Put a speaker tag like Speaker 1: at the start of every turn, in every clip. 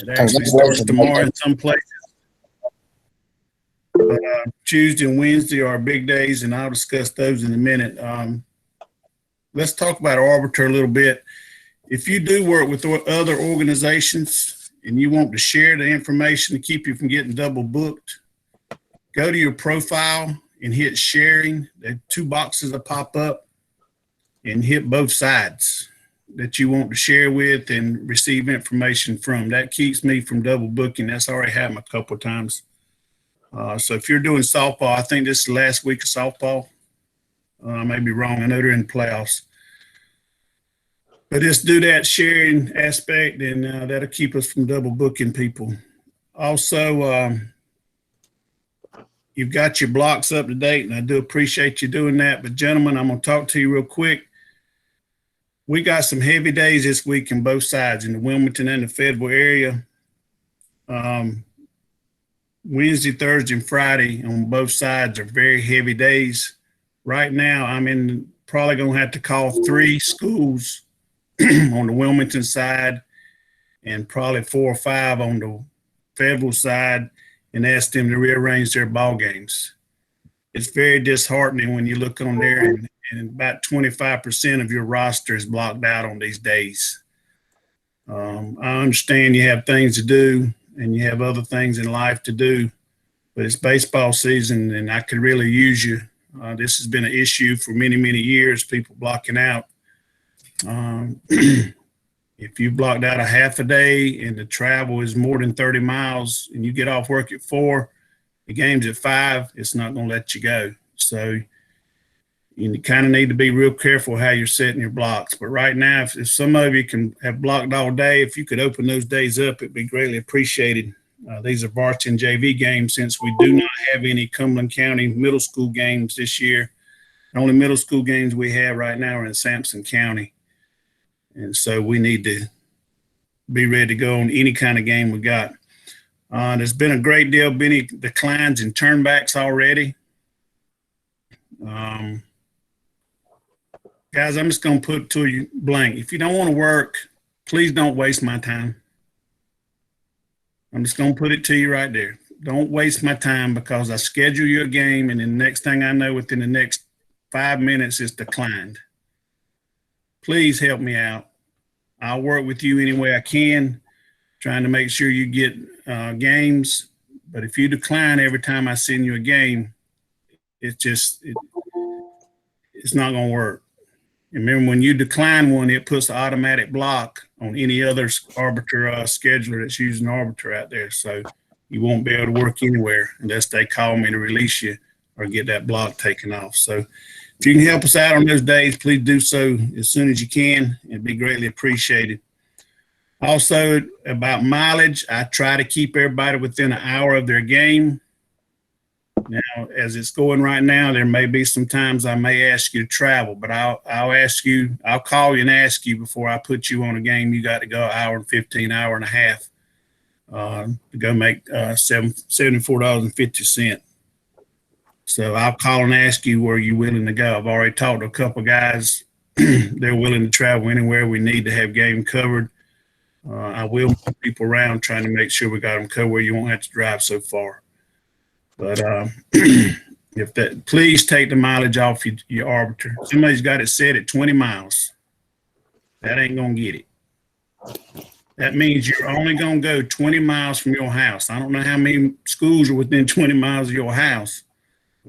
Speaker 1: It actually starts tomorrow in some places. Tuesday and Wednesday are big days, and I'll discuss those in a minute. Let's talk about Arbiter a little bit. If you do work with other organizations and you want to share the information to keep you from getting double booked, go to your profile and hit sharing. There are 2 boxes that pop up, and hit both sides that you want to share with and receive information from. That keeps me from double booking. That's already happened a couple of times. So if you're doing softball, I think this is the last week of softball. I may be wrong. I know they're in the playoffs. But just do that sharing aspect, and that'll keep us from double booking people. Also, you've got your blocks up to date, and I do appreciate you doing that. But, gentlemen, I'm going to talk to you real quick. We got some heavy days this week in both sides, in the Wilmington and the Fayetteville area. Wednesday, Thursday, and Friday on both sides are very heavy days. Right now, I'm probably going to have to call 3 schools on the Wilmington side and probably 4 or 5 on the Fayetteville side and ask them to rearrange their ball games. It's very disheartening when you look on there and about 25% of your roster is blocked out on these days. I understand you have things to do and you have other things in life to do, but it's baseball season and I could really use you. This has been an issue for many, many years, people blocking out. If you blocked out a half a day and the travel is more than 30 miles and you get off work at 4, the game's at 5, it's not going to let you go. So you kind of need to be real careful how you're setting your blocks. But right now, if some of you can have blocked all day, if you could open those days up, it'd be greatly appreciated. These are varsity and JV games since we do not have any Cumberland County middle school games this year. The only middle school games we have right now are in Sampson County. And so we need to be ready to go on any kind of game we got. There's been a great deal of many declines in turnbacks already. Guys, I'm just going to put it to you blank. If you don't want to work, please don't waste my time. I'm just going to put it to you right there. Don't waste my time because I schedule you a game and then the next thing I know, within the next 5 minutes, it's declined. Please help me out. I'll work with you any way I can, trying to make sure you get games. But if you decline every time I send you a game, it's not going to work. And remember, when you decline one, it puts an automatic block on any other Arbiter scheduler that's using Arbiter out there. So you won't be able to work anywhere unless they call me to release you or get that block taken off. So if you can help us out on those days, please do so as soon as you can. It'd be greatly appreciated. Also, about mileage, I try to keep everybody within an hour of their game. Now, as it's going right now, there may be some times I may ask you to travel, but I'll call you and ask you before I put you on a game. You got to go an hour and 15, hour and a half to go make $74.50. So I'll call and ask you where you're willing to go. I've already talked to a couple of guys. They're willing to travel anywhere we need to have game covered. I will move people around trying to make sure we got them covered where you won't have to drive so far. But please take the mileage off your Arbiter. Somebody's got it set at 20 miles. That ain't going to get it. That means you're only going to go 20 miles from your house. I don't know how many schools are within 20 miles of your house.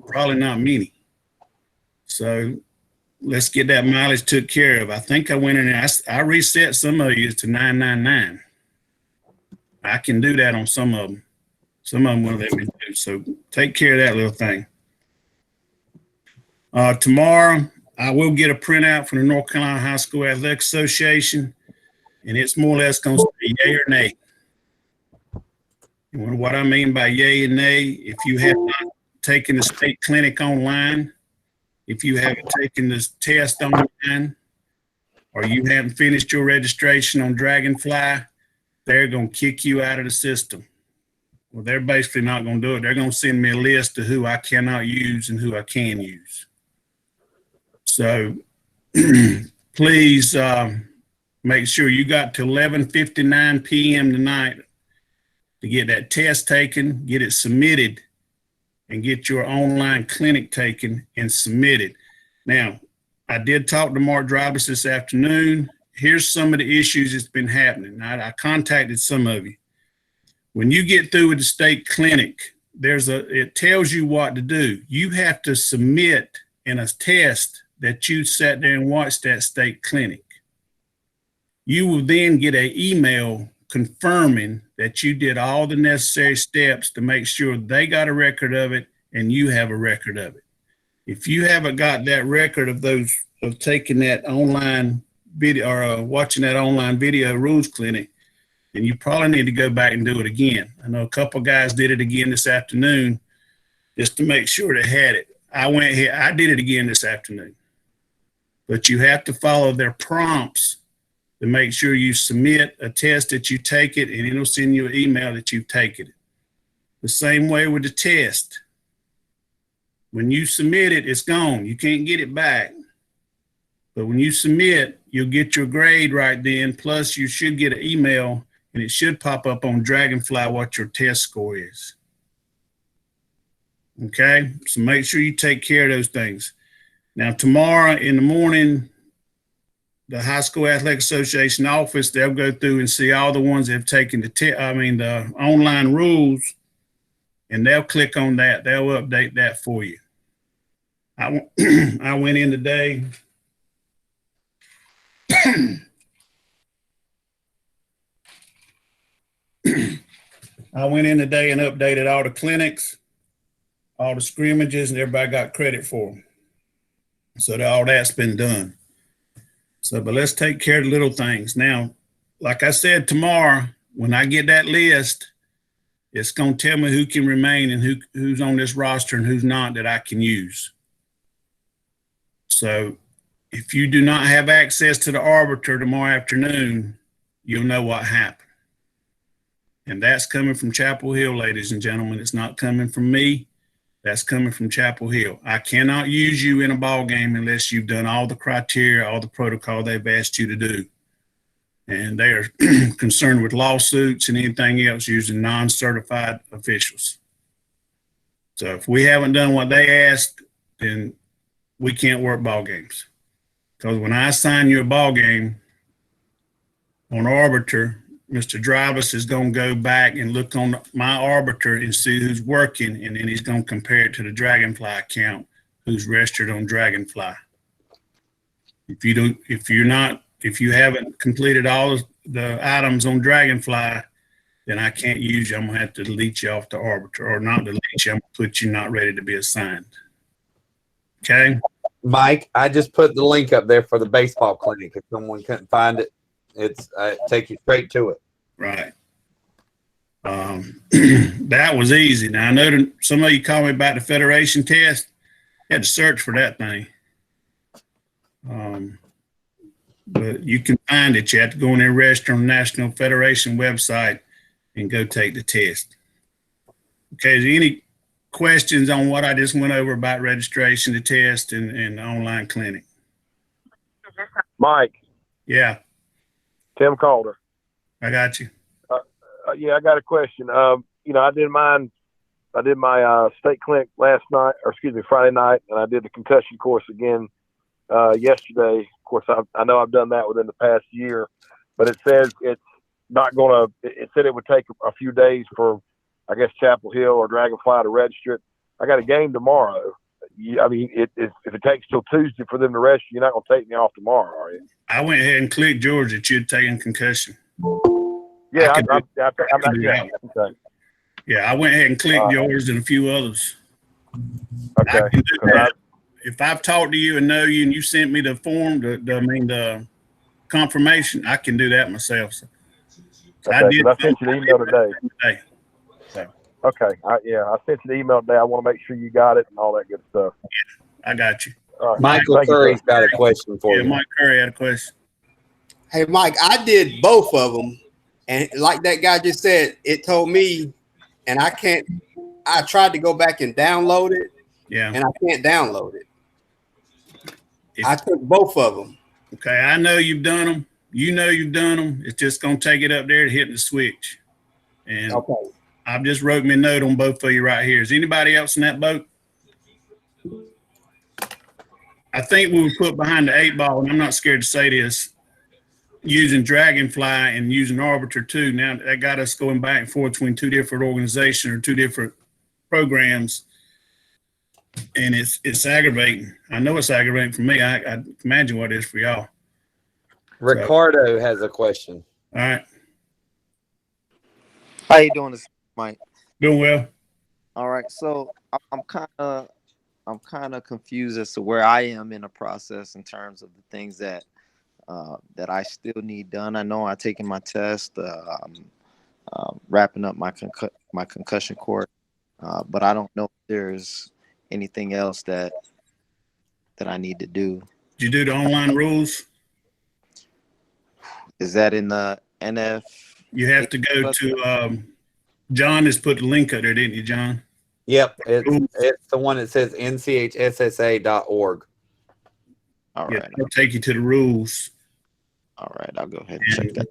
Speaker 1: Probably not many. So let's get that mileage took care of. I think I went in there. I reset some of you to 999. I can do that on some of them. Some of them will let me do. So take care of that little thing. Tomorrow, I will get a printout from the North Carolina High School Athletic Association, and it's more or less going to say yay or nay. And what I mean by yay and nay, if you have not taken the state clinic online, if you haven't taken this test online, or you haven't finished your registration on Dragonfly, they're going to kick you out of the system. Well, they're basically not going to do it. They're going to send me a list of who I cannot use and who I can use. So please make sure you got to 11:59 p.m. tonight to get that test taken, get it submitted, and get your online clinic taken and submitted. Now, I did talk to Mark Drybus this afternoon. Here's some of the issues that's been happening. I contacted some of you. When you get through with the state clinic, it tells you what to do. You have to submit in a test that you sat there and watched that state clinic. You will then get an email confirming that you did all the necessary steps to make sure they got a record of it and you have a record of it. If you haven't got that record of taking that online video or watching that online video rules clinic, then you probably need to go back and do it again. I know a couple guys did it again this afternoon just to make sure they had it. I did it again this afternoon. But you have to follow their prompts to make sure you submit a test that you take it, and it'll send you an email that you've taken it. The same way with the test. When you submit it, it's gone. You can't get it back. But when you submit, you'll get your grade right then. Plus, you should get an email, and it should pop up on Dragonfly what your test score is. Okay? So make sure you take care of those things. Now, tomorrow in the morning, the High School Athletic Association office, they'll go through and see all the ones that have taken the online rules, and they'll click on that. They'll update that for you. I went in today. I went in today and updated all the clinics, all the scrimmages, and everybody got credit for them. So all that's been done. So, but let's take care of the little things. Now, like I said, tomorrow, when I get that list, it's going to tell me who can remain and who's on this roster and who's not that I can use. So if you do not have access to the Arbiter tomorrow afternoon, you'll know what happened. And that's coming from Chapel Hill, ladies and gentlemen. It's not coming from me. That's coming from Chapel Hill. I cannot use you in a ball game unless you've done all the criteria, all the protocol they've asked you to do. And they are concerned with lawsuits and anything else using non-certified officials. So if we haven't done what they asked, then we can't work ball games. Because when I assign you a ball game on Arbiter, Mr. Drybus is going to go back and look on my Arbiter and see who's working, and then he's going to compare it to the Dragonfly account, who's registered on Dragonfly. If you haven't completed all the items on Dragonfly, then I can't use you. I'm going to have to delete you off the Arbiter, or not delete you. I'm going to put you not ready to be assigned. Okay?
Speaker 2: Mike, I just put the link up there for the baseball clinic. If someone couldn't find it, it's take you straight to it.
Speaker 1: Right. That was easy. Now, I know that some of you called me about the Federation test. I had to search for that thing. But you can find it. You have to go in there, register on the National Federation website, and go take the test. Okay, is there any questions on what I just went over about registration, the test, and the online clinic?
Speaker 3: Mike.
Speaker 1: Yeah.
Speaker 3: Tim Calder.
Speaker 1: I got you.
Speaker 3: Yeah, I got a question. I did my state clinic Friday night, and I did the concussion course again yesterday. Of course, I know I've done that within the past year, but it says it's not going to. It said it would take a few days for, I guess, Chapel Hill or Dragonfly to register it. I got a game tomorrow. If it takes till Tuesday for them to register, you're not going to take me off tomorrow, are you?
Speaker 1: I went ahead and clicked George that you'd taken concussion.
Speaker 3: Yeah,
Speaker 1: I'm not yet.
Speaker 3: Okay.
Speaker 1: Yeah, I went ahead and clicked yours and a few others.
Speaker 3: Okay.
Speaker 1: I can do that. If I've talked to you and know you and you sent me the form, the confirmation, I can do that myself. So
Speaker 3: okay, I sent you the email today.
Speaker 1: So.
Speaker 3: Okay. I sent you the email today. I want to make sure you got it and all that good stuff.
Speaker 1: Yeah, I got you.
Speaker 3: All right.
Speaker 2: Michael Curry's got a question for you.
Speaker 1: Mike Curry had a question.
Speaker 4: Hey, Mike, I did both of them. And like that guy just said, it told me, and I tried to go back and download it.
Speaker 1: Yeah.
Speaker 4: And I can't download it. I took both of them.
Speaker 1: Okay. I know you've done them. You know you've done them. It's just going to take it up there to hit the switch. And
Speaker 4: okay.
Speaker 1: I've just wrote me a note on both of you right here. Is anybody else in that boat? I think we were put behind the 8 ball, and I'm not scared to say this, using Dragonfly and using Arbiter too. Now that got us going back and forth between two different organizations or two different programs, and it's aggravating. I know it's aggravating for me. I imagine what it is for y'all.
Speaker 2: Ricardo has a question.
Speaker 1: All right,
Speaker 5: How you doing this, Mike?
Speaker 1: doing well.
Speaker 5: All right, so I'm kind of confused as to where I am in the process in terms of the things that I still need done. I know I've taken my test, wrapping up my concussion course, but I don't know if there's anything else that I need to do.
Speaker 1: Did you do the online rules?
Speaker 5: Is that in the NF?
Speaker 1: You have to go to John has put the link up there, didn't you, John?
Speaker 2: Yep, it's the one that says nchssa.org.
Speaker 5: All
Speaker 1: Yeah,
Speaker 5: right.
Speaker 1: it'll take you to the rules.
Speaker 5: All right, I'll go ahead and check that.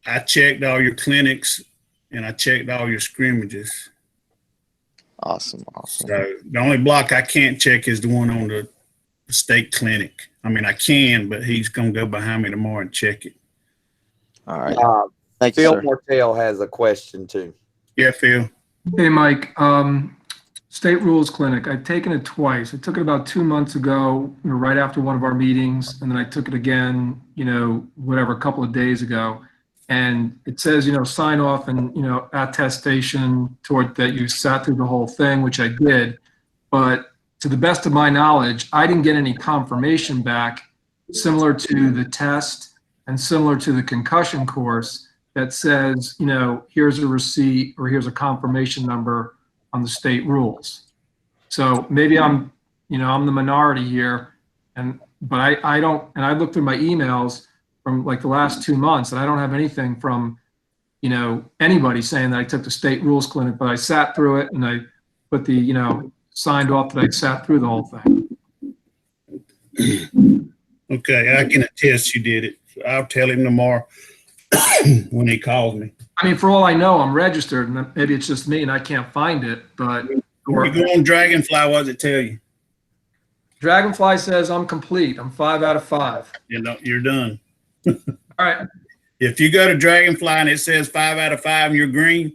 Speaker 1: I checked all your clinics and I checked all your scrimmages.
Speaker 5: Awesome.
Speaker 1: So the only block I can't check is the one on the state clinic. I mean, I can, but he's going to go behind me tomorrow and check it.
Speaker 5: All right. Thank you,
Speaker 2: Phil
Speaker 5: sir.
Speaker 2: Mortel has a question too.
Speaker 1: Yeah, Phil.
Speaker 6: Hey, Mike. State Rules Clinic. I've taken it twice. I took it about 2 months ago, right after one of our meetings, and then I took it again, a couple of days ago. And it says, sign off and, attestation toward that you sat through the whole thing, which I did. But to the best of my knowledge, I didn't get any confirmation back similar to the test and similar to the concussion course that says, here's a receipt or here's a confirmation number on the state rules. So maybe I'm the minority here, but I don't, and I looked through my emails from like the last 2 months and I don't have anything from, anybody saying that I took the state rules clinic, but I sat through it and I put the, signed off that I sat through the whole thing.
Speaker 1: Okay, I can attest you did it. I'll tell him tomorrow when he calls me.
Speaker 6: I mean, for all I know, I'm registered, and maybe it's just me and I can't find it, but
Speaker 1: When you go on Dragonfly, what does it tell you?
Speaker 6: Dragonfly says I'm complete. I'm 5 out of 5.
Speaker 1: You're done.
Speaker 6: All right.
Speaker 1: If you go to Dragonfly and it says 5 out of 5 and you're green,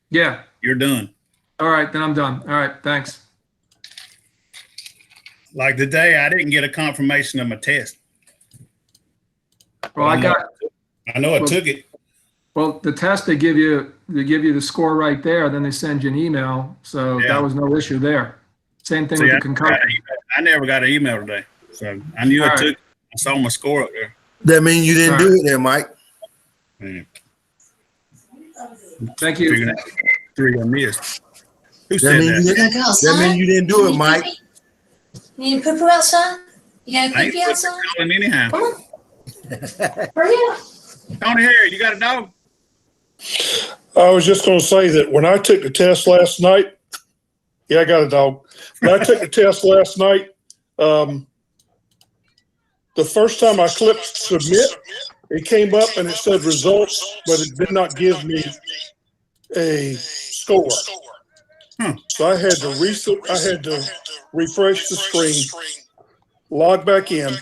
Speaker 6: Yeah.
Speaker 1: you're done.
Speaker 6: All right. Then I'm done. All right. Thanks.
Speaker 1: Like today, I didn't get a confirmation of my test.
Speaker 6: Well,
Speaker 1: I know I took it.
Speaker 6: well, the test, they give you the score right there. Then they send you an email. So
Speaker 1: Yeah.
Speaker 6: that was no issue there. Same thing
Speaker 1: See,
Speaker 6: with
Speaker 1: I
Speaker 6: the concussion.
Speaker 1: never got an email today. So I knew I
Speaker 6: All
Speaker 1: took
Speaker 6: right.
Speaker 1: it. I saw my score up there.
Speaker 7: That means you didn't do it there, Mike.
Speaker 1: Man,
Speaker 6: Thank you.
Speaker 1: figuring out 3 I missed. Who
Speaker 7: That
Speaker 1: said
Speaker 7: means you
Speaker 1: that?
Speaker 7: didn't,
Speaker 8: Go
Speaker 7: that
Speaker 8: outside.
Speaker 7: mean you didn't do it, Mike.
Speaker 8: You need to poo-poo outside? You got a
Speaker 1: I ain't
Speaker 8: pee-pee
Speaker 1: supposed
Speaker 8: outside?
Speaker 1: to call him anyhow.
Speaker 8: Come on. Hurry up.
Speaker 1: Tony Harry, you got a dog?
Speaker 9: I was just going to say that when I took the test last night, yeah, I got a dog. When I took the test last night, the first time I clicked submit, it came up and it said results, but it did not give me a score. So I had to refresh the screen, log back in,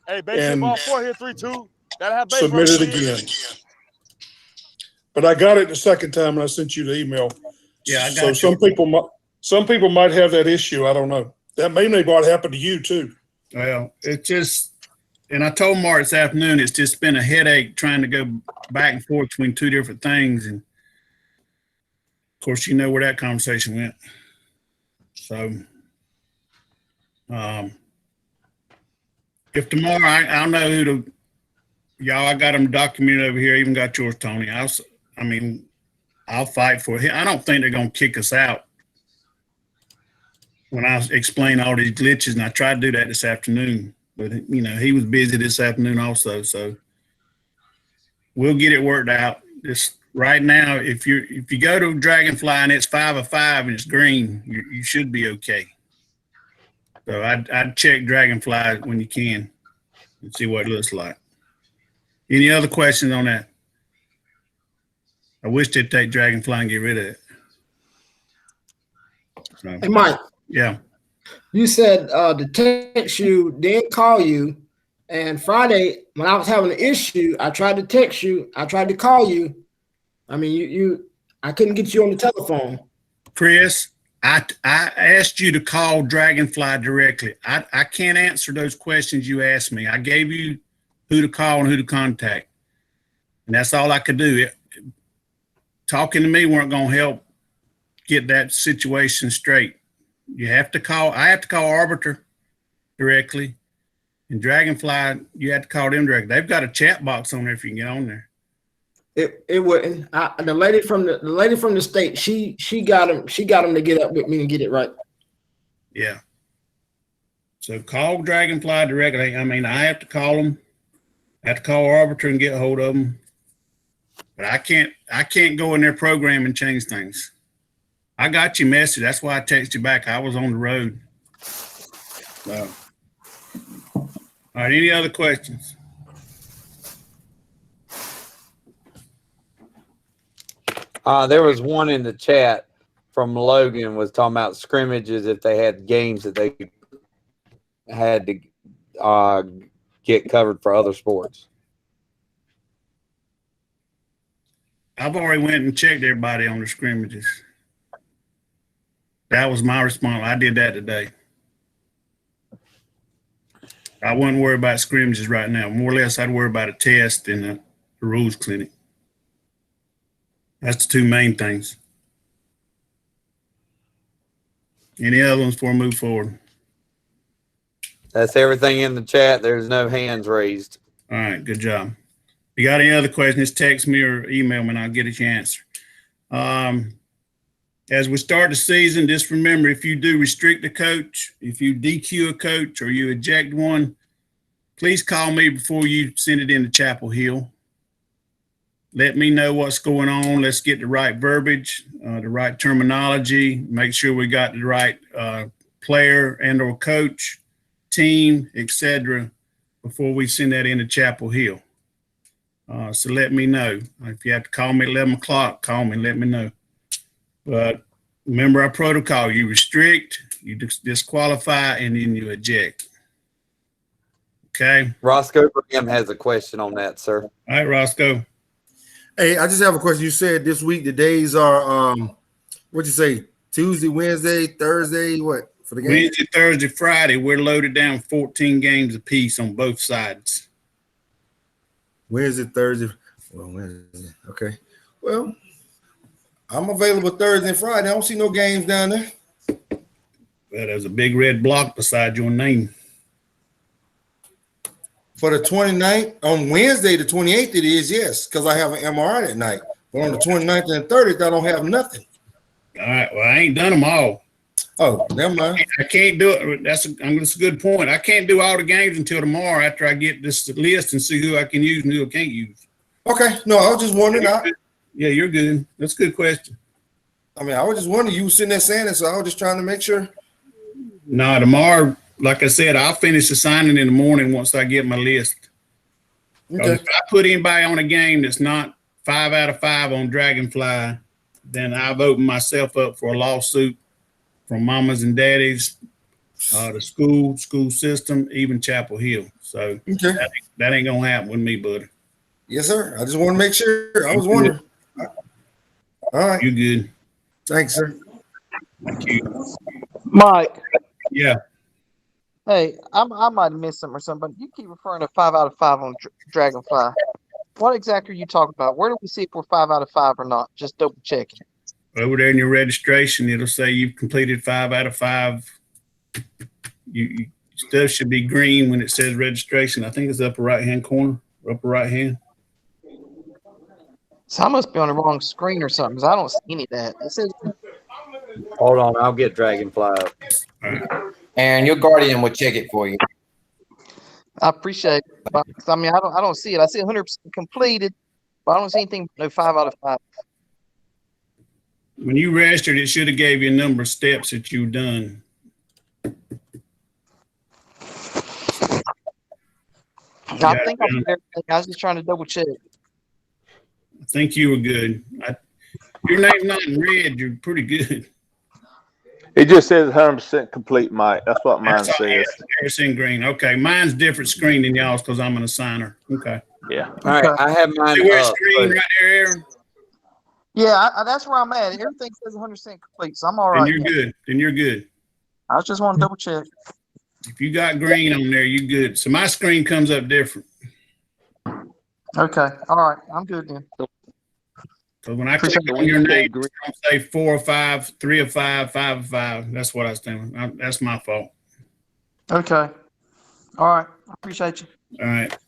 Speaker 10: Hey, baseball 4 here, 3-2. Gotta have
Speaker 9: submit it again. But I got it the second time and I sent you the email.
Speaker 1: Yeah, I got
Speaker 9: So
Speaker 1: you.
Speaker 9: some people might have that issue. I don't know. That may be what happened to you too.
Speaker 1: Well, it's just, and I told Mark this afternoon, it's just been a headache trying to go back and forth between 2 different things. And of course, you know where that conversation went. So, if tomorrow, I'll know who to, y'all, I got them documented over here. Even got yours, Tony. I'll fight for it. I don't think they're going to kick us out when I explain all these glitches, and I tried to do that this afternoon, but he was busy this afternoon also. So we'll get it worked out. Just right now, if you go to Dragonfly and it's 5 of 5 and it's green, you should be okay. So I'd check Dragonfly when you can and see what it looks like. Any other questions on that? I wish they'd take Dragonfly and get rid of it. So,
Speaker 11: Hey, Mike,
Speaker 1: yeah.
Speaker 11: you said to text you, then call you. And Friday, when I was having an issue, I tried to text you. I tried to call you. I mean, I couldn't get you on the telephone.
Speaker 1: Chris, I asked you to call Dragonfly directly. I can't answer those questions you asked me. I gave you who to call and who to contact. And that's all I could do. Talking to me weren't going to help get that situation straight. I have to call Arbiter directly. And Dragonfly, you have to call them directly. They've got a chat box on there if you can get on there.
Speaker 11: It wouldn't. The lady from the state, she got him to get up with me and get it right.
Speaker 1: Yeah. So call Dragonfly directly. I mean, I have to call them. I have to call Arbiter and get a hold of them. But I can't go in their program and change things. I got your message. That's why I texted you back. I was on the road. So. All right, any other questions?
Speaker 2: There was one in the chat from Logan was talking about scrimmages if they had games that they had to get covered for other sports.
Speaker 1: I've already went and checked everybody on the scrimmages. That was my response. I did that today. I wouldn't worry about scrimmages right now. More or less, I'd worry about a test and the rules clinic. That's the two main things. Any other ones before I move forward?
Speaker 2: That's everything in the chat. There's no hands raised.
Speaker 1: All right, good job. If you got any other questions, text me or email me and I'll get your answer. As we start the season, just remember, if you do restrict a coach, if you DQ a coach or you eject one, please call me before you send it into Chapel Hill. Let me know what's going on. Let's get the right verbiage, the right terminology, make sure we got the right player and or coach, team, etc. before we send that into Chapel Hill. So let me know. If you have to call me at 11 o'clock, call me and let me know. But remember our protocol. You restrict, you disqualify, and then you eject. Okay?
Speaker 2: Roscoe Graham has a question on that, sir.
Speaker 1: All right, Roscoe.
Speaker 7: Hey, I just have a question. You said this week the days are what'd you say? Tuesday, Wednesday, Thursday, what for the game?
Speaker 1: Wednesday, Thursday, Friday, we're loaded down 14 games apiece on both sides.
Speaker 7: Wednesday, Thursday. Well, Wednesday. Okay. Well, I'm available Thursday and Friday. I don't see no games down there.
Speaker 1: Well, there's a big red block beside your name.
Speaker 7: For the 29th, on Wednesday, the 28th, it is, yes, because I have an MRI that night. But on the 29th and 30th, I don't have nothing.
Speaker 1: All right. Well, I ain't done them all.
Speaker 7: Oh, never mind.
Speaker 1: I can't do it. That's a good point. I can't do all the games until tomorrow after I get this list and see who I can use and who I can't use.
Speaker 7: Okay. No, I was just wondering.
Speaker 1: Yeah, you're good. That's a good question.
Speaker 7: I mean, I was just wondering. You were sitting there saying it, so I was just trying to make sure.
Speaker 1: No, tomorrow, like I said, I'll finish the signing in the morning once I get my list.
Speaker 7: Okay.
Speaker 1: If I put anybody on a game that's not 5 out of 5 on Dragonfly, then I've opened myself up for a lawsuit from mamas and daddies, the school system, even Chapel Hill. So
Speaker 7: okay.
Speaker 1: that ain't gonna happen with me, buddy.
Speaker 7: Yes, sir. I just want to make sure. I was wondering. All right.
Speaker 1: You good?
Speaker 7: Thanks, sir.
Speaker 1: Thank you.
Speaker 12: Mike.
Speaker 1: Yeah.
Speaker 12: Hey, I might have missed something or something, but you keep referring to 5 out of 5 on Dragonfly. What exactly are you talking about? Where do we see if we're 5 out of 5 or not? Just double checking.
Speaker 1: Over there in your registration, it'll say you've completed 5 out of 5. You stuff should be green when it says registration. I think it's upper right-hand corner, upper right hand.
Speaker 12: So I must be on the wrong screen or something, because I don't see any of that. It says.
Speaker 2: Hold on, I'll get Dragonfly up.
Speaker 1: All right.
Speaker 13: Aaron, your guardian will check it for you.
Speaker 12: I appreciate it. I mean, I don't see it. I see 100% completed, but I don't see anything. No 5 out of 5.
Speaker 1: When you registered, it should have gave you a number of steps that you've done.
Speaker 12: I think I did everything. I was just trying to double check.
Speaker 1: I think you were good. Your name's not in red. You're pretty good.
Speaker 3: It just says 100% complete, Mike. That's what mine
Speaker 1: That's all I
Speaker 3: says.
Speaker 1: have. Harrison Green. Okay, mine's different screen than y'all's because I'm an assigner. Okay.
Speaker 3: Yeah.
Speaker 2: All right, I have mine
Speaker 1: See where it's
Speaker 2: up.
Speaker 1: green right there, Aaron?
Speaker 12: Yeah, that's where I'm at. Everything says 100% complete, so I'm all
Speaker 1: Then
Speaker 12: right.
Speaker 1: you're good. Then you're good.
Speaker 12: I just want to double check.
Speaker 1: If you got green on there, you're good. So my screen comes up different.
Speaker 12: Okay, all right, I'm good then.
Speaker 1: So when I click
Speaker 12: Appreciate
Speaker 1: on your name, it's gonna say 4 or 5, 3 or 5, 5 or 5. That's what I was thinking. That's my fault.
Speaker 12: Okay, all right, I appreciate you.
Speaker 1: All right.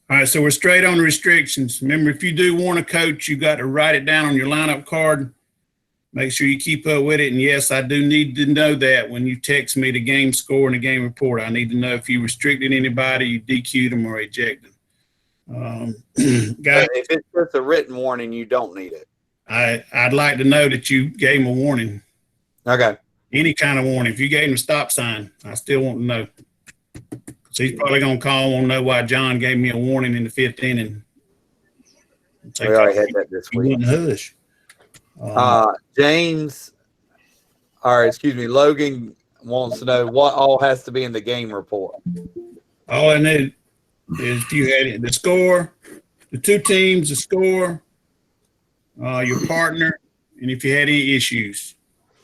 Speaker 1: All right, so we're straight on the restrictions. Remember, if you do want a coach, you got to write it down on your lineup card. Make sure you keep up with it. And yes, I do need to know that when you text me the game score and the game report. I need to know if you restricted anybody, you DQ'd them, or ejected them. Guys,
Speaker 2: If it's just a written warning, you don't need it.
Speaker 1: I'd like to know that you gave him a warning.
Speaker 2: Okay.
Speaker 1: Any kind of warning. If you gave him a stop sign, I still want to know. So he's probably going to call and know why John gave me a warning in the 5th inning.
Speaker 2: We already had that this week.
Speaker 1: Hush.
Speaker 2: James, or excuse me, Logan wants to know what all has to be in the game report.
Speaker 1: All I need is if you had the score, the two teams, the score, your partner, and if you had any issues.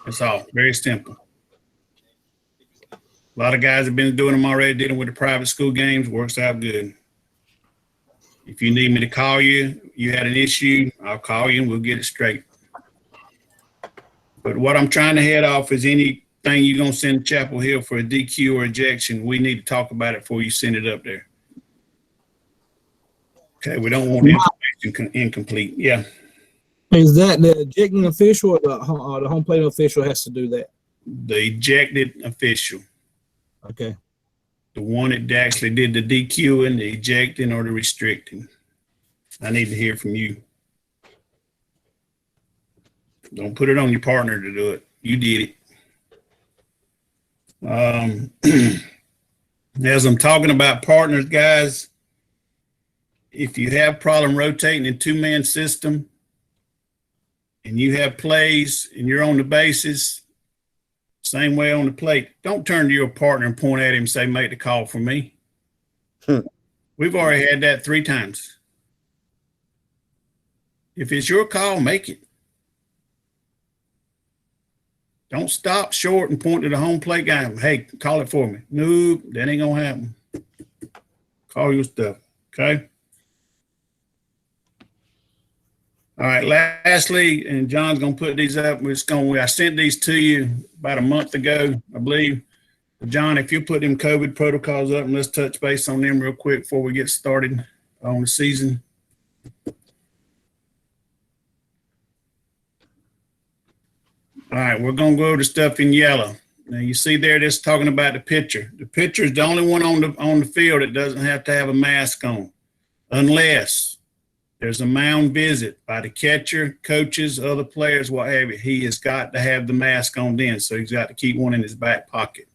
Speaker 1: That's all. Very simple. A lot of guys have been doing them already, dealing with the private school games. Works out good. If you need me to call you, you had an issue, I'll call you and we'll get it straight. But what I'm trying to head off is anything you're going to send to Chapel Hill for a DQ or ejection, we need to talk about it before you send it up there. Okay, we don't want the information incomplete. Yeah.
Speaker 14: Is that the ejecting official or the home plate official has to do that?
Speaker 1: The ejected official.
Speaker 14: Okay.
Speaker 1: The one that actually did the DQing, the ejecting, or the restricting. I need to hear from you. Don't put it on your partner to do it. You did it. As I'm talking about partners, guys, if you have problem rotating in two-man system and you have plays and you're on the bases, same way on the plate, don't turn to your partner and point at him and say, make the call for me. We've already had that 3 times. If it's your call, make it. Don't stop short and point to the home plate guy. Hey, call it for me. Nope, that ain't gonna happen. Call your stuff, okay? All right, lastly, and John's gonna put these up. I sent these to you about a month ago, I believe. John, if you put them COVID protocols up and let's touch base on them real quick before we get started on the season. All right, we're going to go over the stuff in yellow. Now, you see there, this is talking about the pitcher. The pitcher is the only one on the field that doesn't have to have a mask on, unless there's a mound visit by the catcher, coaches, other players, what have you. He has got to have the mask on then, so he's got to keep one in his back pocket.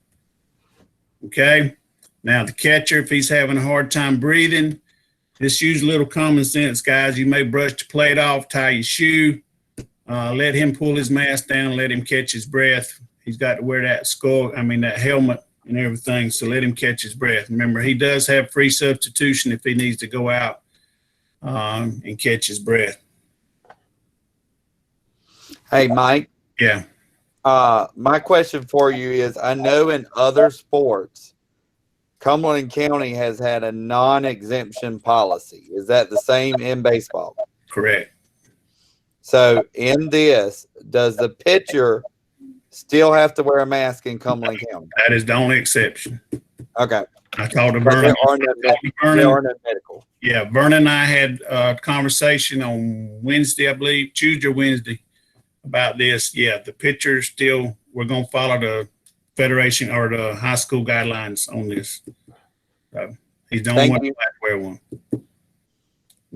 Speaker 1: Okay? Now, the catcher, if he's having a hard time breathing, just use a little common sense, guys. You may brush the plate off, tie your shoe. Let him pull his mask down, let him catch his breath. He's got to wear that helmet and everything, so let him catch his breath. Remember, he does have free substitution if he needs to go out and catch his breath.
Speaker 2: Hey, Mike.
Speaker 1: Yeah.
Speaker 2: My question for you is, I know in other sports, Cumberland County has had a non-exemption policy. Is that the same in baseball?
Speaker 1: Correct.
Speaker 2: So in this, does the pitcher still have to wear a mask in Cumberland County?
Speaker 1: That is the only exception.
Speaker 2: Okay.
Speaker 1: I talked to Vernon.
Speaker 2: There are no medical.
Speaker 1: Yeah, Vernon and I had a conversation on Wednesday, I believe, Tuesday or Wednesday, about this. Yeah, the pitcher still, we're going to follow the federation or the high school guidelines on this. So he's the only one who has to wear one.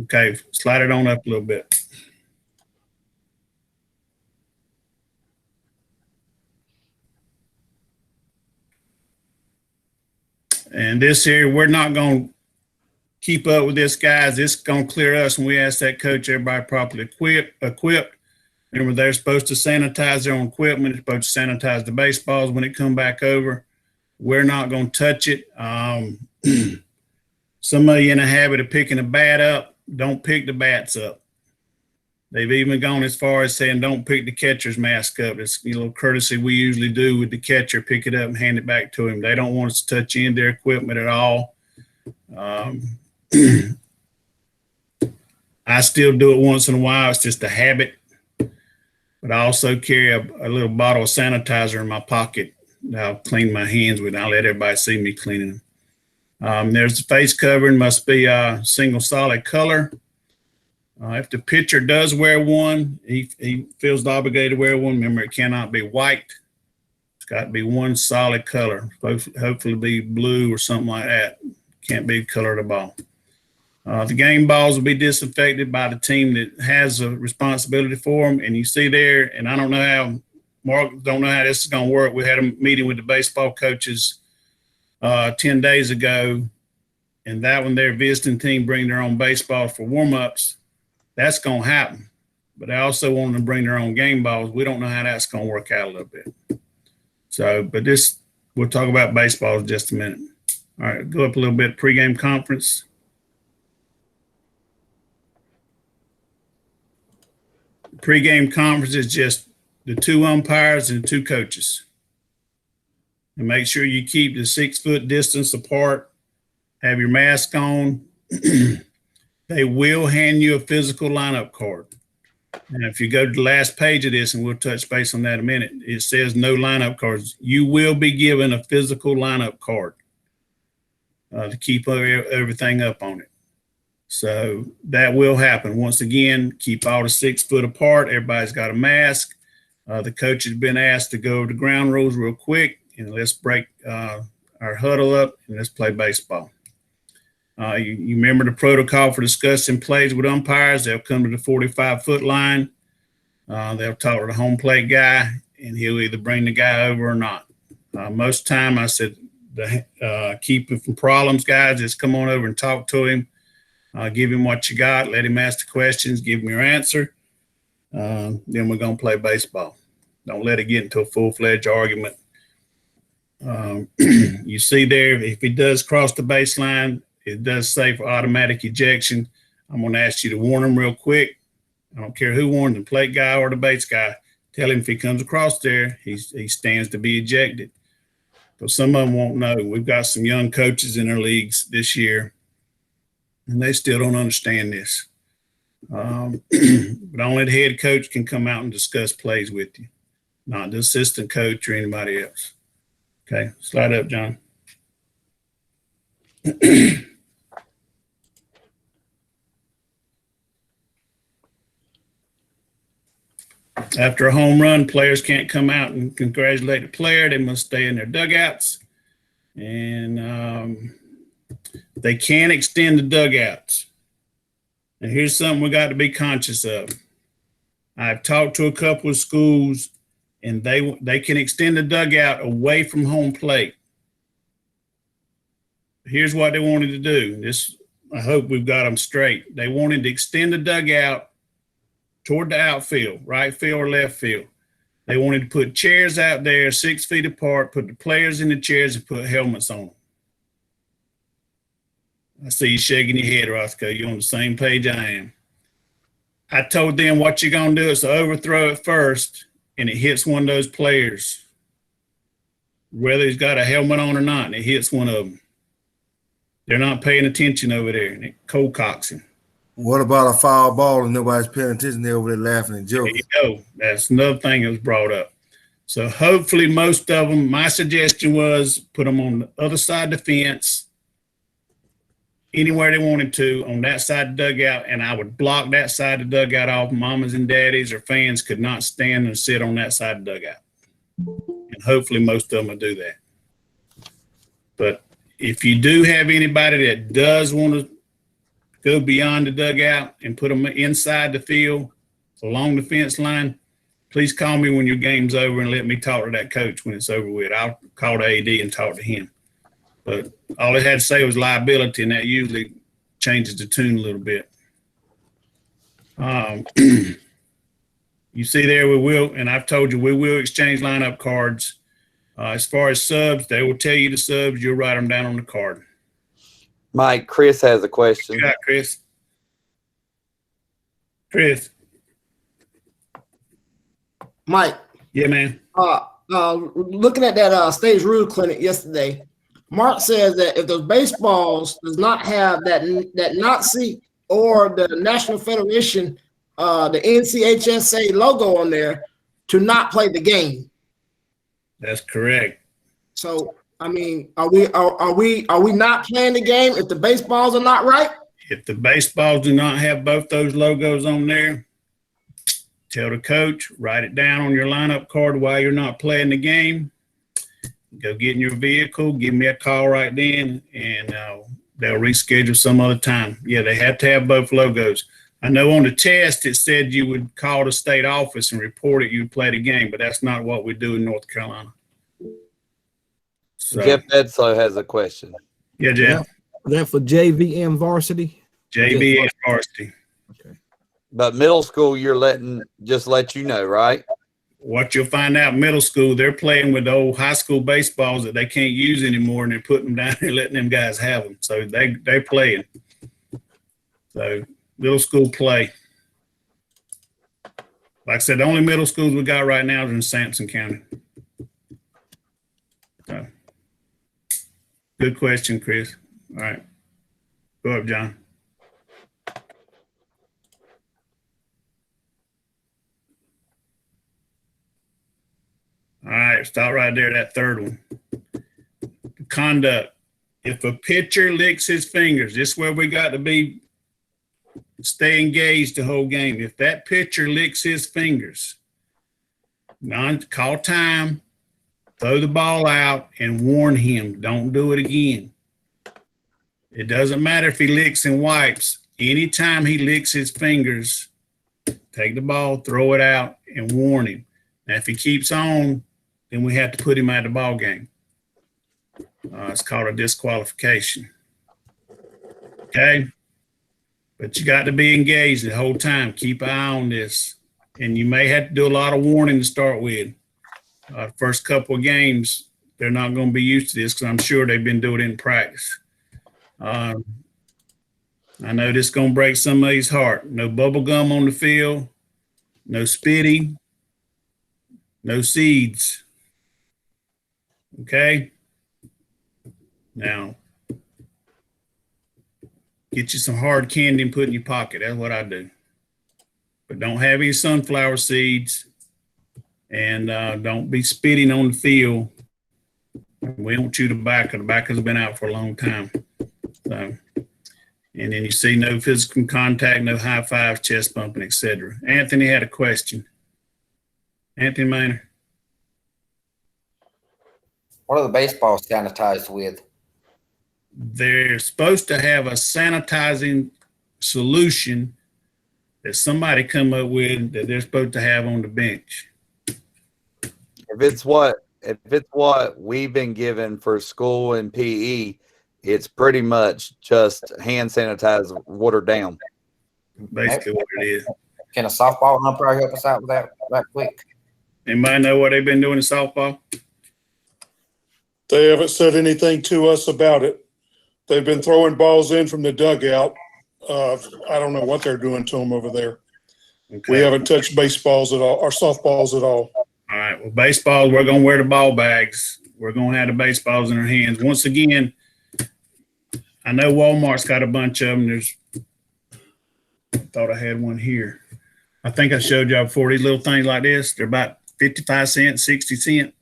Speaker 1: Okay, slide it on up a little bit. And this here, we're not going to keep up with this, guys. This is going to clear us when we ask that coach, everybody properly equipped. Remember, they're supposed to sanitize their own equipment. They're supposed to sanitize the baseballs when it come back over. We're not going to touch it. Some of you in the habit of picking a bat up. Don't pick the bats up. They've even gone as far as saying don't pick the catcher's mask up. It's a little courtesy we usually do with the catcher. Pick it up and hand it back to him. They don't want us to touch any of their equipment at all. I still do it once in a while. It's just a habit. But I also carry a little bottle of sanitizer in my pocket that I'll clean my hands with. I'll let everybody see me cleaning them. There's the face covering, must be a single solid color. If the pitcher does wear one, he feels obligated to wear one. Remember, it cannot be white. It's got to be one solid color. Hopefully be blue or something like that. Can't be the color of the ball. The game balls will be disinfected by the team that has a responsibility for them. And you see there, and I don't know how, Mark, don't know how this is going to work. We had a meeting with the baseball coaches 10 days ago, and that when their visiting team bring their own baseball for warm-ups, that's going to happen. But they also want them to bring their own game balls. We don't know how that's going to work out a little bit. So, but this, we'll talk about baseball in just a minute. All right, go up a little bit, pregame conference. Pre-game conference is just the two umpires and the two coaches. And make sure you keep the 6 foot distance apart. Have your mask on. They will hand you a physical lineup card. And if you go to the last page of this, and we'll touch base on that in a minute, it says no lineup cards. You will be given a physical lineup card to keep everything up on it. So that will happen. Once again, keep all the 6 foot apart. Everybody's got a mask. The coach has been asked to go over the ground rules real quick, and let's break our huddle up and let's play baseball. You remember the protocol for discussing plays with umpires. They'll come to the 45-foot line. They'll talk to the home plate guy, and he'll either bring the guy over or not. Most of the time, I said, keep him from problems, guys. Just come on over and talk to him. Give him what you got. Let him ask the questions. Give him your answer. Then we're going to play baseball. Don't let it get into a full-fledged argument. You see there, if he does cross the baseline, it does say for automatic ejection. I'm going to ask you to warn him real quick. I don't care who warns, the plate guy or the base guy. Tell him if he comes across there, he stands to be ejected. But some of them won't know. We've got some young coaches in our leagues this year, and they still don't understand this. But only the head coach can come out and discuss plays with you, not the assistant coach or anybody else. Okay, slide up, John. After a home run, players can't come out and congratulate the player. They must stay in their dugouts. And they can't extend the dugouts. And here's something we got to be conscious of. I've talked to a couple of schools, and they can extend the dugout away from home plate. Here's what they wanted to do. This, I hope we've got them straight. They wanted to extend the dugout toward the outfield, right field or left field. They wanted to put chairs out there 6 feet apart, put the players in the chairs, and put helmets on them. I see you shaking your head, Roscoe. You're on the same page I am. I told them what you're going to do is to overthrow it first, and it hits one of those players, whether he's got a helmet on or not, and it hits one of them. They're not paying attention over there, and it cold cocks him.
Speaker 7: What about a foul ball and nobody's paying attention? They're over there laughing and joking.
Speaker 1: There you go. That's another thing that was brought up. So hopefully most of them, my suggestion was put them on the other side of the fence, anywhere they wanted to, on that side of the dugout, and I would block that side of the dugout off. Mamas and daddies or fans could not stand and sit on that side of the dugout. And hopefully most of them will do that. But if you do have anybody that does want to go beyond the dugout and put them inside the field along the fence line, please call me when your game's over and let me talk to that coach when it's over with. I'll call the AD and talk to him. But all it had to say was liability, and that usually changes the tune a little bit. You see there, we will, and I've told you, we will exchange lineup cards. As far as subs, they will tell you the subs. You'll write them down on the card.
Speaker 2: Mike, Chris has a question.
Speaker 1: Yeah, Chris. Chris.
Speaker 11: Mike.
Speaker 1: Yeah, man.
Speaker 11: Looking at that stage rule clinic yesterday, Mark says that if those baseballs does not have that Nazi or the National Federation, the NCHSA logo on there, to not play the game.
Speaker 1: That's correct.
Speaker 11: So, I mean, are we not playing the game if the baseballs are not right?
Speaker 1: If the baseballs do not have both those logos on there, tell the coach, write it down on your lineup card while you're not playing the game. Go get in your vehicle, give me a call right then, and they'll reschedule some other time. Yeah, they have to have both logos. I know on the test it said you would call the state office and report it, you'd play the game, but that's not what we do in North Carolina. So,
Speaker 2: Jeff Edslow has a question.
Speaker 1: Yeah, Jeff.
Speaker 14: That for JVM varsity?
Speaker 1: JVM varsity.
Speaker 14: Okay.
Speaker 2: But middle school, you're just let you know, right?
Speaker 1: What you'll find out middle school, they're playing with the old high school baseballs that they can't use anymore, and they're putting them down there, letting them guys have them. So they're playing. So middle school play. Like I said, the only middle schools we got right now is in Sampson County. So, good question, Chris. All right. Go up, John. All right, stop right there, that third one. Conduct. If a pitcher licks his fingers, this is where we got to stay engaged the whole game. If that pitcher licks his fingers, call time, throw the ball out, and warn him. Don't do it again. It doesn't matter if he licks and wipes. Anytime he licks his fingers, take the ball, throw it out, and warn him. Now, if he keeps on, then we have to put him out of the ball game. It's called a disqualification. Okay? But you got to be engaged the whole time. Keep an eye on this. And you may have to do a lot of warning to start with. First couple of games, they're not going to be used to this because I'm sure they've been doing it in practice. I know this is going to break somebody's heart. No bubble gum on the field, no spitting, no seeds. Okay? Now, get you some hard candy and put in your pocket. That's what I do. But don't have any sunflower seeds, and don't be spitting on the field. We don't chew tobacco. Tobacco's been out for a long time. So, and then you see no physical contact, no high fives, chest bumping, etc. Anthony had a question. Anthony Maynard.
Speaker 13: What are the baseballs sanitized with?
Speaker 1: They're supposed to have a sanitizing solution that somebody come up with that they're supposed to have on the bench.
Speaker 2: If it's what we've been given for school and PE, it's pretty much just hand sanitizer, watered down.
Speaker 1: Basically what it is.
Speaker 13: Can a softball umpire help us out with that right quick?
Speaker 1: Anybody know what they've been doing in softball?
Speaker 9: They haven't said anything to us about it. They've been throwing balls in from the dugout. I don't know what they're doing to them over there. Okay. We haven't touched baseballs at all, or softballs at all.
Speaker 1: All right. Well, baseballs, we're going to wear the ball bags. We're going to have the baseballs in our hands. Once again, I know Walmart's got a bunch of them. I thought I had one here. I think I showed y'all before, these little things like this. They're about 55 cents, 60 cents.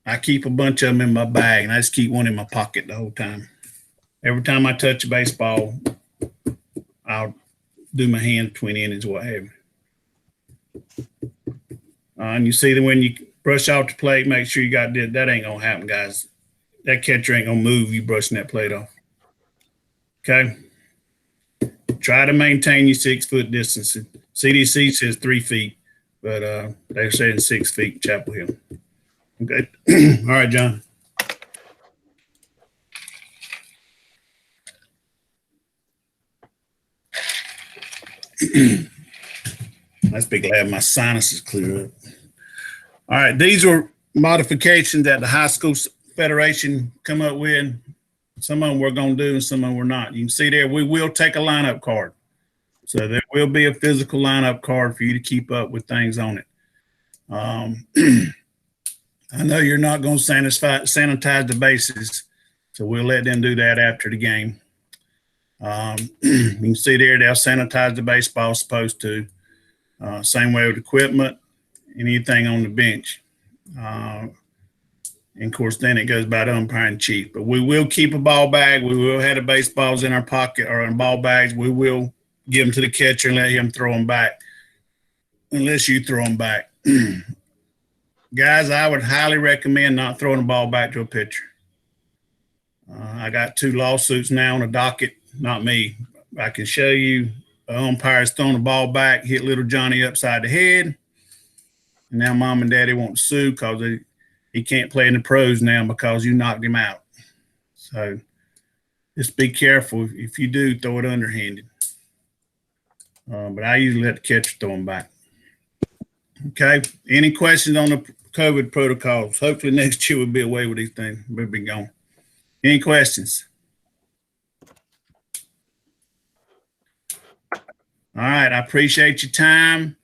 Speaker 1: I keep a bunch of them in my bag, and I just keep one in my pocket the whole time. Every time I touch a baseball, I'll do my hand between the innings, what have you. And you see that when you brush off the plate, make sure you got that. That ain't going to happen, guys. That catcher ain't going to move you brushing that plate off. Okay? Try to maintain your 6 foot distance. CDC says 3 feet, but they're saying 6 feet, Chapel Hill. Okay. All right, John. Let's be glad my sinuses clear up. All right, these were modifications that the high school federation come up with. Some of them we're going to do and some of them we're not. You can see there, we will take a lineup card. So there will be a physical lineup card for you to keep up with things on it. I know you're not going to sanitize the bases, so we'll let them do that after the game. You can see there, they'll sanitize the baseball supposed to. Same way with equipment, anything on the bench. And of course, then it goes by the umpiring chief. But we will keep a ball bag. We will have the baseballs in our pocket or in ball bags. We will give them to the catcher and let him throw them back, unless you throw them back. Guys, I would highly recommend not throwing a ball back to a pitcher. I got 2 lawsuits now on the docket, not me. I can show you umpires throwing the ball back, hit little Johnny upside the head. And now mom and daddy want to sue because he can't play in the pros now because you knocked him out. So just be careful. If you do, throw it underhanded. But I usually let the catcher throw them back. Okay. Any questions on the COVID protocols? Hopefully next year we'll be away with these things. We'll be gone. Any questions? All right. I appreciate your time.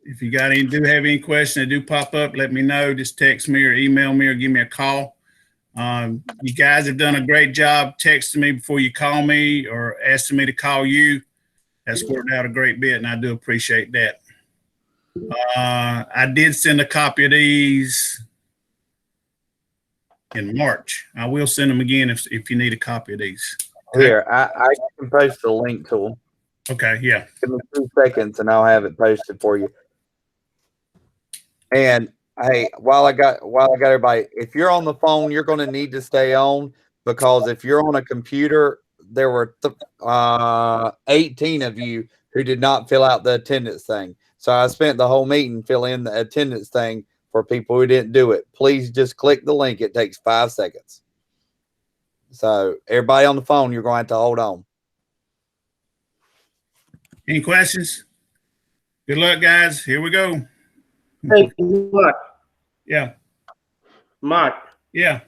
Speaker 1: If you do have any questions that do pop up, let me know. Just text me or email me or give me a call. You guys have done a great job texting me before you call me or asking me to call you. That's worked out a great bit, and I do appreciate that. I did send a copy of these in March. I will send them again if you need a copy of these.
Speaker 2: Here, I can post a link to them.
Speaker 1: Okay, yeah.
Speaker 2: Give me 2 seconds and I'll have it posted for you. And hey, while I got everybody, if you're on the phone, you're going to need to stay on, because if you're on a computer, there were 18 of you who did not fill out the attendance thing. So I spent the whole meeting filling in the attendance thing for people who didn't do it. Please just click the link. It takes 5 seconds. So everybody on the phone, you're going to have to hold on.
Speaker 1: Any questions? Good luck, guys. Here we go.
Speaker 15: Hey, Mike.
Speaker 1: Yeah.
Speaker 15: Mike.
Speaker 1: Yeah.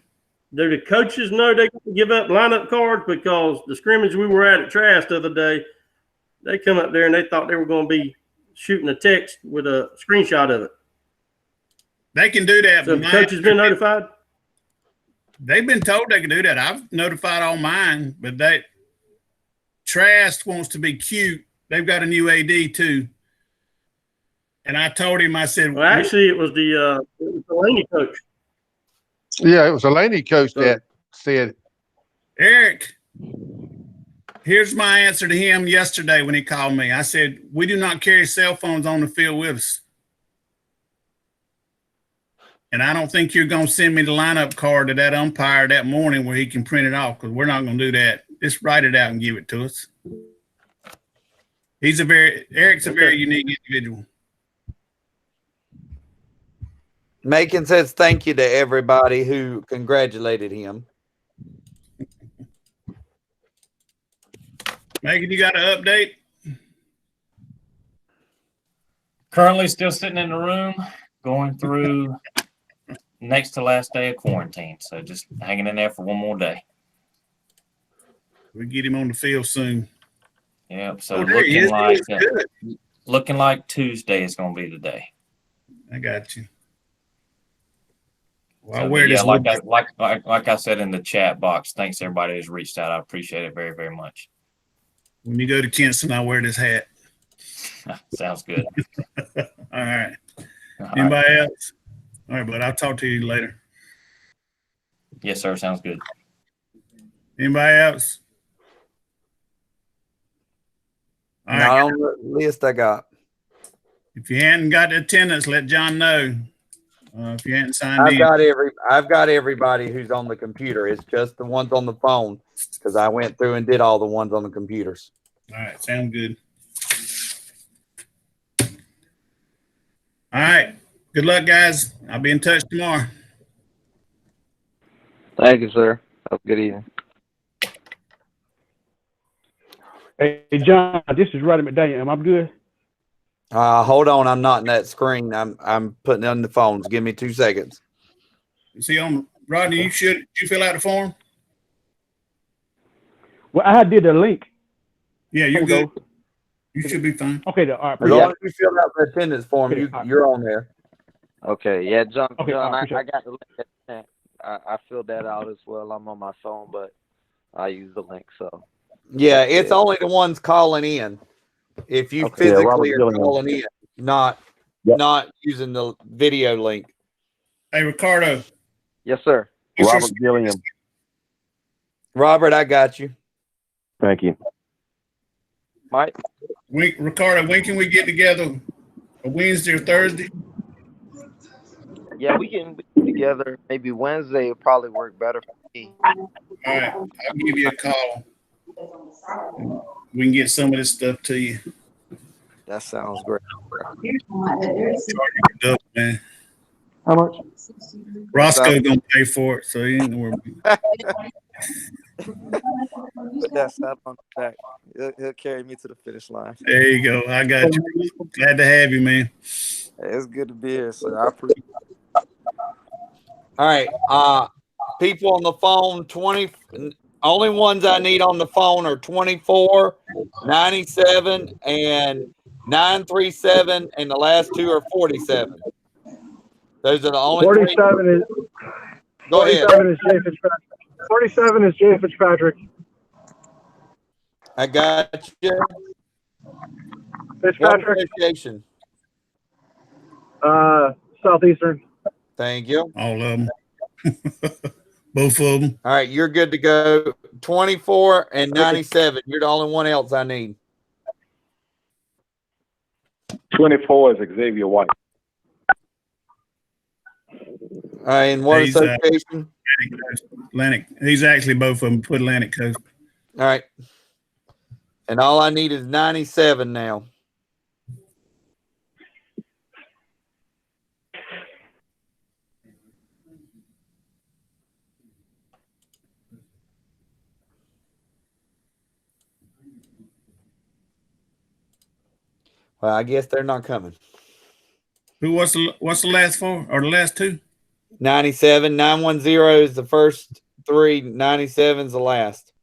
Speaker 15: Do the coaches know they can give up lineup cards? Because the scrimmage we were at Trask the other day, they come up there and they thought they were going to be shooting a text with a screenshot of it.
Speaker 1: They can do that.
Speaker 15: So the coaches been notified?
Speaker 1: They've been told they can do that. I've notified all mine, but Trask wants to be cute. They've got a new AD too. And I told him, I said,
Speaker 15: well, actually, it was the Laney coach.
Speaker 16: Yeah, it was a Laney coach that said,
Speaker 1: Eric, here's my answer to him yesterday when he called me. I said, we do not carry cell phones on the field with us. And I don't think you're going to send me the lineup card to that umpire that morning where he can print it off, because we're not going to do that. Just write it out and give it to us. Eric's a very unique individual.
Speaker 2: Macon says thank you to everybody who congratulated him.
Speaker 1: Macon, you got an update?
Speaker 17: Currently still sitting in the room, going through next to last day of quarantine. So just hanging in there for one more day.
Speaker 1: We'll get him on the field soon.
Speaker 17: Yep. So looking like Tuesday is going to be the day.
Speaker 1: I got you.
Speaker 17: Well, so, wear this like I said in the chat box, thanks everybody who's reached out. I appreciate it very, very much.
Speaker 1: When you go to Kinston, I'll wear this hat.
Speaker 17: Sounds good.
Speaker 1: All right. Anybody else? All right, bud. I'll talk to you later.
Speaker 17: Yes, sir. Sounds good.
Speaker 1: Anybody else?
Speaker 2: All right. On the list I got.
Speaker 1: If you hadn't got the attendance, let John know. If you hadn't signed in.
Speaker 2: I've got everybody who's on the computer. It's just the ones on the phone, because I went through and did all the ones on the computers.
Speaker 1: All right. Sound good. All right. Good luck, guys. I'll be in touch tomorrow.
Speaker 12: Thank you, sir. Have a good evening.
Speaker 18: Hey, John, this is Roddy McDaniel. Am I good?
Speaker 2: Hold on, I'm not in that screen. I'm putting on the phones. Give me 2 seconds.
Speaker 1: See on Rodney, you fill out the form?
Speaker 18: Well, I did the link.
Speaker 1: Yeah, you're
Speaker 18: Here we
Speaker 1: good.
Speaker 18: go.
Speaker 1: You should be fine.
Speaker 18: Okay, all right.
Speaker 2: As
Speaker 18: Appreciate
Speaker 2: long
Speaker 18: it.
Speaker 2: as you fill out the attendance form, you're on there.
Speaker 12: Okay, yeah, John.
Speaker 18: Okay,
Speaker 12: John,
Speaker 18: I
Speaker 12: I
Speaker 18: appreciate
Speaker 12: got the link. I filled that out as well. I'm on my phone, but I use the link. So
Speaker 2: Yeah,
Speaker 12: that's
Speaker 2: it's
Speaker 12: good.
Speaker 2: only the ones calling in. If you
Speaker 12: Okay, yeah,
Speaker 2: physically
Speaker 12: Robert
Speaker 2: are
Speaker 12: Gilliam.
Speaker 2: calling in, not using the video link.
Speaker 1: Hey, Ricardo.
Speaker 12: Yes, sir.
Speaker 3: Robert Gilliam.
Speaker 2: Robert, I got you.
Speaker 3: Thank you.
Speaker 12: Mike?
Speaker 1: Ricardo, when can we get together? A Wednesday or Thursday?
Speaker 12: Yeah, we can be together. Maybe Wednesday would probably work better for me.
Speaker 1: All right, I'll give you a call. We can get some of this stuff to you.
Speaker 12: That sounds great.
Speaker 1: Man.
Speaker 18: How much?
Speaker 1: Roscoe gonna pay for it, so he ain't worried.
Speaker 12: Put that stuff on the back. He'll carry me to the finish line.
Speaker 1: There you go. I got you. Glad to have you, man.
Speaker 12: It's good to be here, sir. I appreciate it.
Speaker 2: All right. People on the phone, only ones I need on the phone are 24, 97, and 937, and the last two are 47. Those are the only
Speaker 19: 47 is
Speaker 2: Go ahead.
Speaker 19: 47 is Jay Fitzpatrick. 47 is Jay Fitzpatrick.
Speaker 2: I got you.
Speaker 19: Fitzpatrick.
Speaker 2: What association?
Speaker 19: Southeastern.
Speaker 2: Thank you.
Speaker 1: All of them. Both of them.
Speaker 2: All right, you're good to go. 24 and 97. You're the only one else I need.
Speaker 3: 24 is Xavier White.
Speaker 2: All right, and what association?
Speaker 1: Atlantic. He's actually both of them. Put Atlantic Coast.
Speaker 2: All right. And all I need is 97 now. Well, I guess they're not coming.
Speaker 1: What's the last four or the last two?
Speaker 2: 97, 910 is the first three. 97 is the last.